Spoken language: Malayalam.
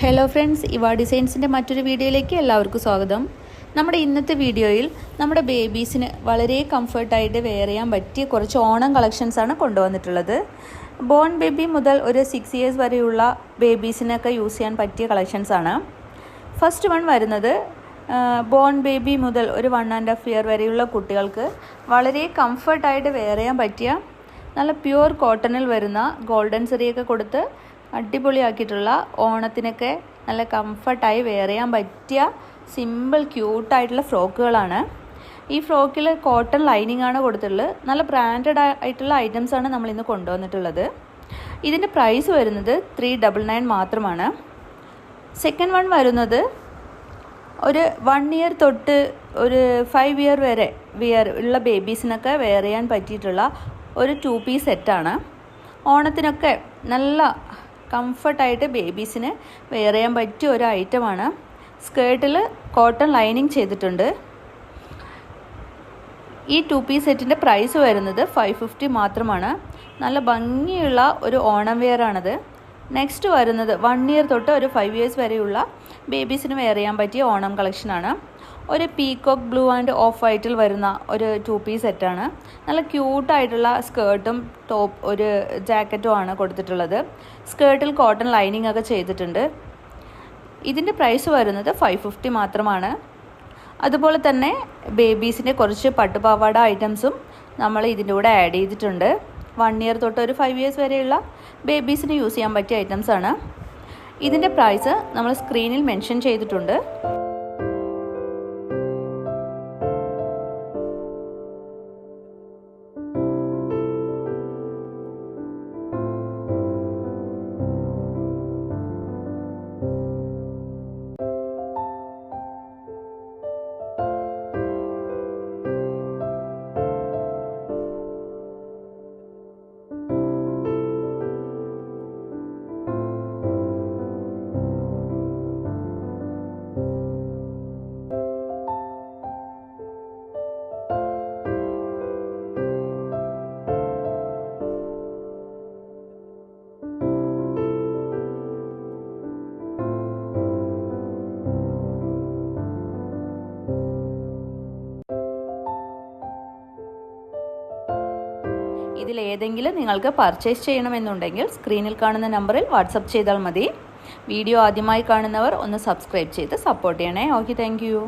ഹലോ ഫ്രണ്ട്സ്, ഇവ ഡിസൈൻസിൻ്റെ മറ്റൊരു വീഡിയോയിലേക്ക് എല്ലാവർക്കും സ്വാഗതം. നമ്മുടെ ഇന്നത്തെ വീഡിയോയിൽ നമ്മുടെ ബേബീസിന് വളരെ കംഫർട്ടായിട്ട് വെയർ ചെയ്യാൻ പറ്റിയ കുറച്ച് ഓണം കളക്ഷൻസാണ് കൊണ്ടുവന്നിട്ടുള്ളത്. ബോൺ ബേബി മുതൽ ഒരു 6 ഇയേഴ്സ് വരെയുള്ള ബേബീസിനൊക്കെ യൂസ് ചെയ്യാൻ പറ്റിയ കളക്ഷൻസാണ്. ഫസ്റ്റ് വൺ വരുന്നത് ബോൺ ബേബി മുതൽ ഒരു 1.5 ഇയർ വരെയുള്ള കുട്ടികൾക്ക് വളരെ കംഫർട്ടായിട്ട് വെയർ ചെയ്യാൻ പറ്റിയ നല്ല പ്യുവർ കോട്ടണിൽ വരുന്ന ഗോൾഡൻ സെറിയൊക്കെ കൊടുത്ത് അടിപൊളിയാക്കിയിട്ടുള്ള ഓണത്തിനൊക്കെ നല്ല കംഫർട്ടായി വെയർ ചെയ്യാൻ പറ്റിയ സിമ്പിൾ ക്യൂട്ടായിട്ടുള്ള ഫ്രോക്കുകളാണ്. ഈ ഫ്രോക്കിൽ കോട്ടൺ ലൈനിങ് ആണ് കൊടുത്തിട്ടുള്ളത്. നല്ല ബ്രാൻഡഡ് ആയിട്ടുള്ള ഐറ്റംസാണ് നമ്മൾ ഇന്ന് കൊണ്ടുവന്നിട്ടുള്ളത്. ഇതിൻ്റെ പ്രൈസ് വരുന്നത് 399 മാത്രമാണ്. സെക്കൻഡ് വൺ വരുന്നത് ഒരു 1 ഇയർ തൊട്ട് ഒരു 5 ഇയർ വരെ ഉള്ള ബേബീസിനൊക്കെ വെയർ ചെയ്യാൻ പറ്റിയിട്ടുള്ള ഒരു 2 പീസ് സെറ്റാണ്. ഓണത്തിനൊക്കെ നല്ല കംഫർട്ടായിട്ട് ബേബീസിന് വെയർ ചെയ്യാൻ പറ്റിയ ഒരു ഐറ്റമാണ്. സ്കേർട്ടിൽ കോട്ടൺ ലൈനിങ് ചെയ്തിട്ടുണ്ട്. ഈ 2 പീസ് സെറ്റിൻ്റെ പ്രൈസ് വരുന്നത് 550 മാത്രമാണ്. നല്ല ഭംഗിയുള്ള ഒരു ഓണം വെയർ ആണത്. നെക്സ്റ്റ് വരുന്നത് 1 ഇയർ തൊട്ട് ഒരു 5 ഇയേഴ്സ് വരെയുള്ള ബേബീസിന് വെയർ ചെയ്യാൻ പറ്റിയ ഓണം കളക്ഷനാണ്. ഒരു പീകോക്ക് ബ്ലൂ ആൻഡ് ഓഫ് വൈറ്റിൽ വരുന്ന ഒരു 2 പീസ് സെറ്റാണ്. നല്ല ക്യൂട്ടായിട്ടുള്ള സ്കേർട്ടും ടോപ്പ് ഒരു ജാക്കറ്റും ആണ് കൊടുത്തിട്ടുള്ളത്. സ്കേർട്ടിൽ കോട്ടൺ ലൈനിങ് ഒക്കെ ചെയ്തിട്ടുണ്ട്. ഇതിൻ്റെ പ്രൈസ് വരുന്നത് 550 മാത്രമാണ്. അതുപോലെ തന്നെ ബേബീസിൻ്റെ കുറച്ച് പട്ടുപാവാട ഐറ്റംസും നമ്മൾ ഇതിൻ്റെ കൂടെ ആഡ് ചെയ്തിട്ടുണ്ട്. 1 ഇയർ തൊട്ട് ഒരു 5 ഇയേഴ്സ് വരെയുള്ള ബേബീസിന് യൂസ് ചെയ്യാൻ പറ്റിയ ഐറ്റംസാണ്. ഇതിൻ്റെ പ്രൈസ് നമ്മൾ സ്ക്രീനിൽ മെൻഷൻ ചെയ്തിട്ടുണ്ട്. ഇതിലേതെങ്കിലും നിങ്ങൾക്ക് പർച്ചേസ് ചെയ്യണമെന്നുണ്ടെങ്കിൽ സ്ക്രീനിൽ കാണുന്ന നമ്പറിൽ വാട്സപ്പ് ചെയ്താൽ മതി. വീഡിയോ ആദ്യമായി കാണുന്നവർ ഒന്ന് സബ്സ്ക്രൈബ് ചെയ്ത് സപ്പോർട്ട് ചെയ്യണേ. Okay, thank you.